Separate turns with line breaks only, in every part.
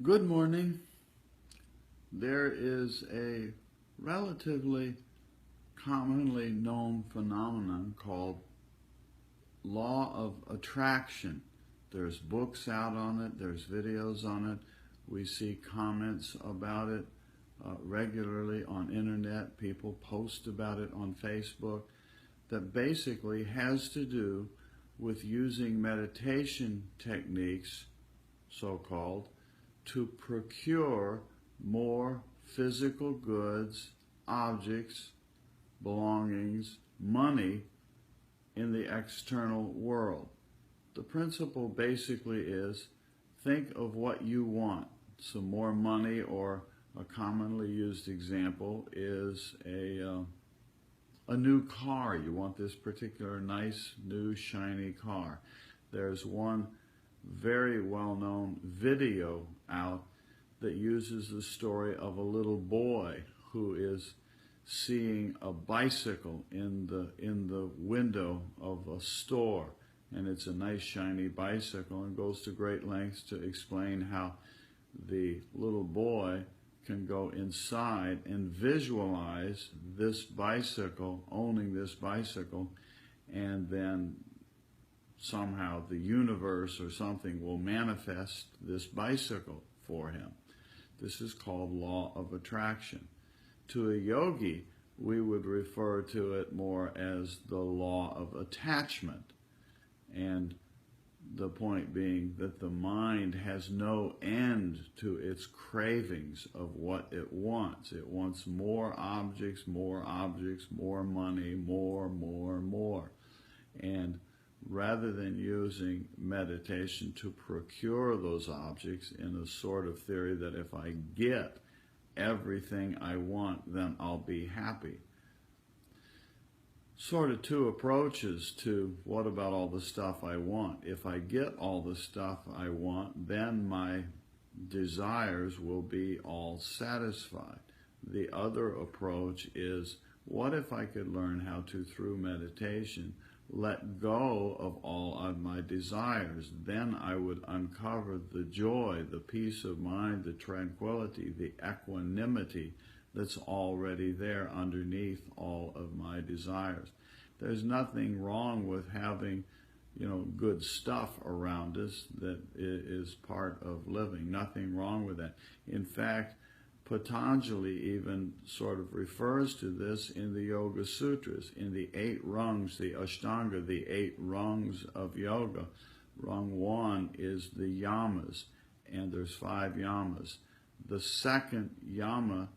Good morning. There is a relatively commonly known phenomenon called law of attraction. There's books out on it, there's videos on it. We see comments about it regularly on internet. People post about it on Facebook. That basically has to do with using meditation techniques, so-called, to procure more physical goods, objects, belongings, money in the external world. The principle basically is think of what you want. Some more money, or a commonly used example is a new car. You want this particular nice, new, shiny car. There's one very well-known video out that uses the story of a little boy who is seeing a bicycle in the window of a store, and it's a nice shiny bicycle, and goes to great lengths to explain how the little boy can go inside and visualize this bicycle, owning this bicycle, and then somehow the universe or something will manifest this bicycle for him. This is called law of attraction. To a yogi, we would refer to it more as the law of attachment. And the point being that the mind has no end to its cravings of what it wants. It wants more objects, more money, more. And rather than using meditation to procure those objects in a sort of theory that if I get everything I want, then I'll be happy. Sort of two approaches to what about all the stuff I want. If I get all the stuff I want, then my desires will be all satisfied. The other approach is, what if I could learn how to, through meditation, let go of all of my desires? Then I would uncover the joy, the peace of mind, the tranquility, the equanimity that's already there underneath all of my desires. There's nothing wrong with having, good stuff around us that is part of living. Nothing wrong with that. In fact, Patanjali even sort of refers to this in the Yoga Sutras, in the 8 rungs, the Ashtanga, the 8 rungs of yoga. Rung 1 is the yamas, and there's 5 yamas. The second yama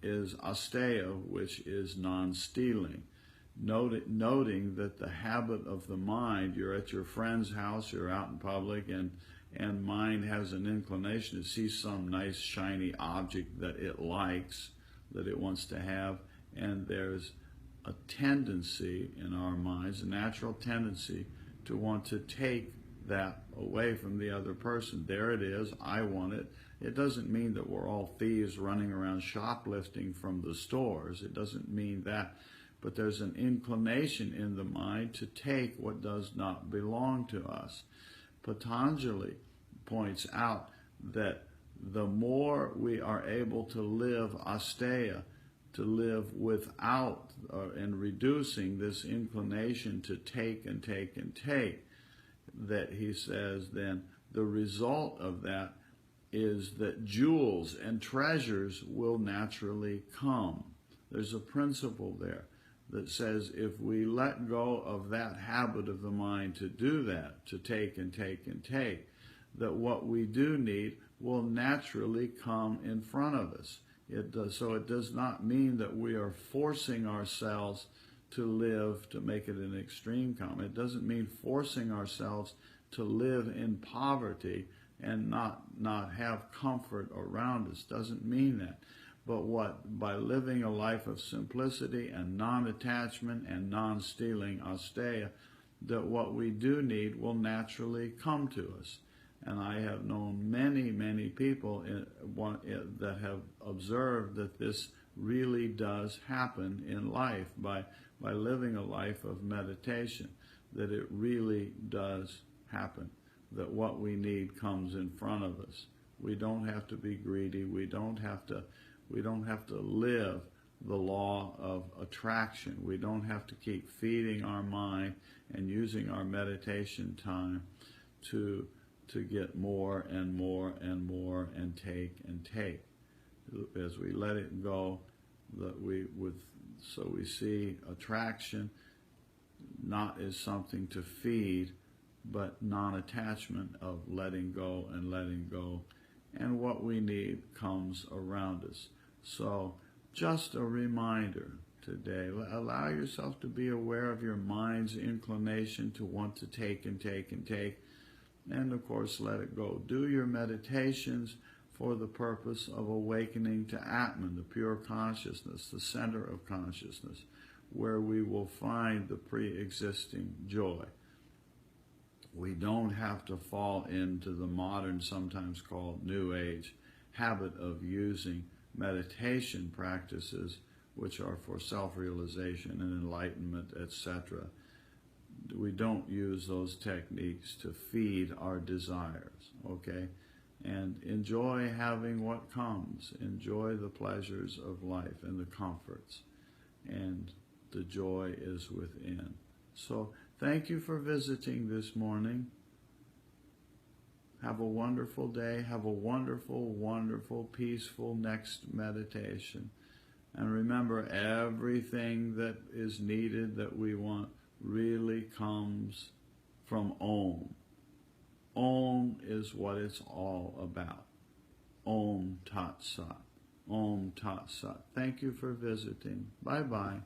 is asteya, which is non-stealing. Noting that the habit of the mind, you're at your friend's house, you're out in public, and mind has an inclination to see some nice shiny object that it likes, that it wants to have, and there's a tendency in our minds, a natural tendency, to want to take that away from the other person. There it is, I want it. It doesn't mean that we're all thieves running around shoplifting from the stores. It doesn't mean that. But there's an inclination in the mind to take what does not belong to us. Patanjali points out that the more we are able to live asteya, to live without and reducing this inclination to take and take and take, that he says then the result of that is that jewels and treasures will naturally come. There's a principle there that says if we let go of that habit of the mind to do that, to take and take and take, that what we do need will naturally come in front of us. So it does not mean that we are forcing ourselves to live, to make it an extreme comment. It doesn't mean forcing ourselves to live in poverty and not have comfort around us. Doesn't mean that. But by living a life of simplicity and non-attachment and non-stealing, asteya, that what we do need will naturally come to us. And I have known many people that have observed that this really does happen in life by living a life of meditation, that it really does happen, that what we need comes in front of us. We don't have to be greedy. We don't have to live the law of attraction. We don't have to keep feeding our mind and using our meditation time to get more and more and more and take and take. As we let it go, so we see attraction not as something to feed, but non-attachment of letting go and letting go. And what we need comes around us. So just a reminder today, allow yourself to be aware of your mind's inclination to want to take and take and take. And of course, let it go. Do your meditations for the purpose of awakening to Atman, the pure consciousness, the center of consciousness, where we will find the pre-existing joy. We don't have to fall into the modern, sometimes called New Age, habit of using meditation practices which are for self-realization and enlightenment, etc. We don't use those techniques to feed our desires, okay? And enjoy having what comes. Enjoy the pleasures of life and the comforts. And the joy is within. So thank you for visiting this morning. Have a wonderful day. Have a wonderful, wonderful, peaceful next meditation. And remember, everything that is needed that we want really comes from Om. Om is what it's all about. Om Tat Sat. Om Tat Sat. Thank you for visiting. Bye-bye.